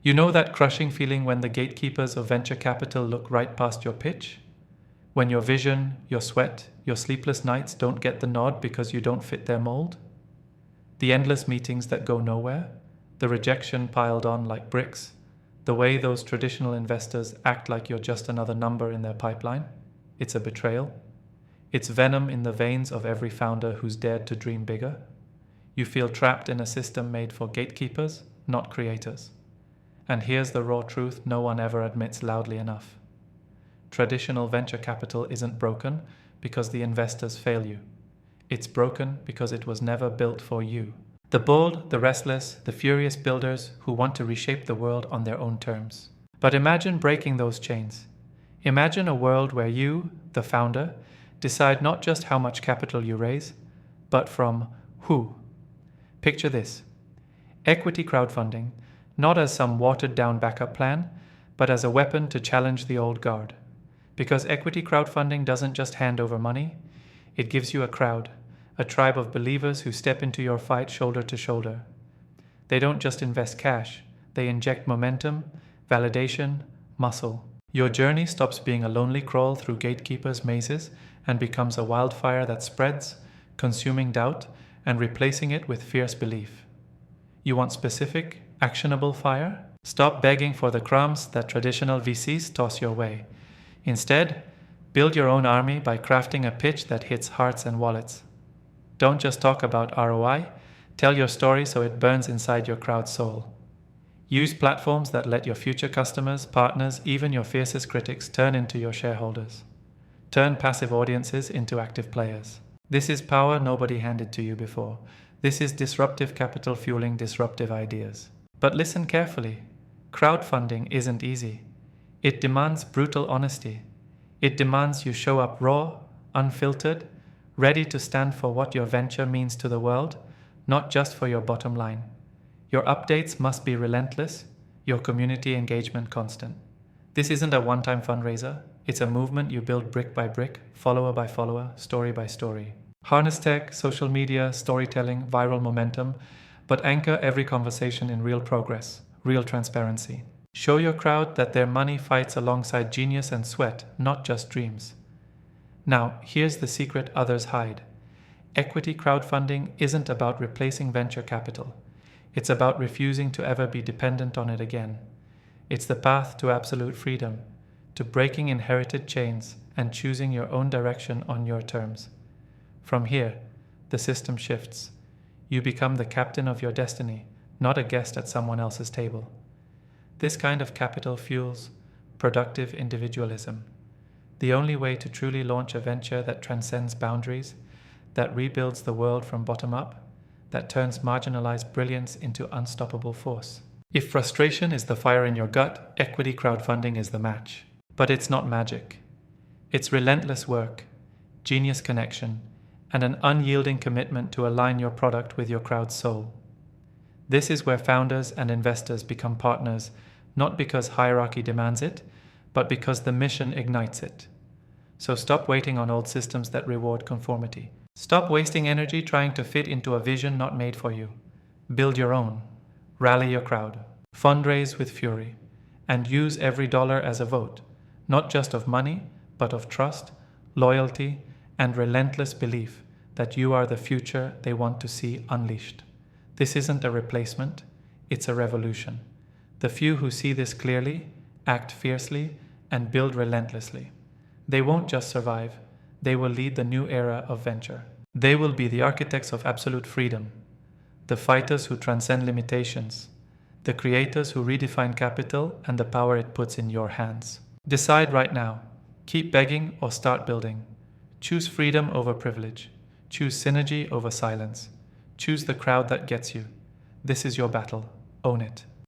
You know that crushing feeling when the gatekeepers of venture capital look right past your pitch? When your vision, your sweat, your sleepless nights don't get the nod because you don't fit their mold? The endless meetings that go nowhere? The rejection piled on like bricks? The way those traditional investors act like you're just another number in their pipeline? It's a betrayal. It's venom in the veins of every founder who's dared to dream bigger. You feel trapped in a system made for gatekeepers, not creators. And here's the raw truth no one ever admits loudly enough. Traditional venture capital isn't broken because the investors fail you. It's broken because it was never built for you. The bold, the restless, the furious builders who want to reshape the world on their own terms. But imagine breaking those chains. Imagine a world where you, the founder, decide not just how much capital you raise, but from who. Picture this: equity crowdfunding, not as some watered-down backup plan, but as a weapon to challenge the old guard. Because equity crowdfunding doesn't just hand over money, it gives you a crowd, a tribe of believers who step into your fight shoulder to shoulder. They don't just invest cash, they inject momentum, validation, muscle. Your journey stops being a lonely crawl through gatekeepers' mazes and becomes a wildfire that spreads, consuming doubt and replacing it with fierce belief. You want specific, actionable fire? Stop begging for the crumbs that traditional VCs toss your way. Instead, build your own army by crafting a pitch that hits hearts and wallets. Don't just talk about ROI, tell your story so it burns inside your crowd's soul. Use platforms that let your future customers, partners, even your fiercest critics turn into your shareholders. Turn passive audiences into active players. This is power nobody handed to you before. This is disruptive capital fueling disruptive ideas. But listen carefully. Crowdfunding isn't easy. It demands brutal honesty. It demands you show up raw, unfiltered, ready to stand for what your venture means to the world, not just for your bottom line. Your updates must be relentless, your community engagement constant. This isn't a one-time fundraiser. It's a movement you build brick by brick, follower by follower, story by story. Harness tech, social media, storytelling, viral momentum, but anchor every conversation in real progress, real transparency. Show your crowd that their money fights alongside genius and sweat, not just dreams. Now, here's the secret others hide. Equity crowdfunding isn't about replacing venture capital. It's about refusing to ever be dependent on it again. It's the path to absolute freedom, to breaking inherited chains and choosing your own direction on your terms. From here, the system shifts. You become the captain of your destiny, not a guest at someone else's table. This kind of capital fuels productive individualism. The only way to truly launch a venture that transcends boundaries, that rebuilds the world from bottom up, that turns marginalized brilliance into unstoppable force. If frustration is the fire in your gut, equity crowdfunding is the match. But it's not magic. It's relentless work, genius connection, and an unyielding commitment to align your product with your crowd's soul. This is where founders and investors become partners, not because hierarchy demands it, but because the mission ignites it. So stop waiting on old systems that reward conformity. Stop wasting energy trying to fit into a vision not made for you. Build your own. Rally your crowd. Fundraise with fury. And use every dollar as a vote, not just of money, but of trust, loyalty, and relentless belief that you are the future they want to see unleashed. This isn't a replacement, it's a revolution. The few who see this clearly, act fiercely, and build relentlessly. They won't just survive, they will lead the new era of venture. They will be the architects of absolute freedom, the fighters who transcend limitations, the creators who redefine capital and the power it puts in your hands. Decide right now. Keep begging or start building. Choose freedom over privilege. Choose synergy over silence. Choose the crowd that gets you. This is your battle. Own it.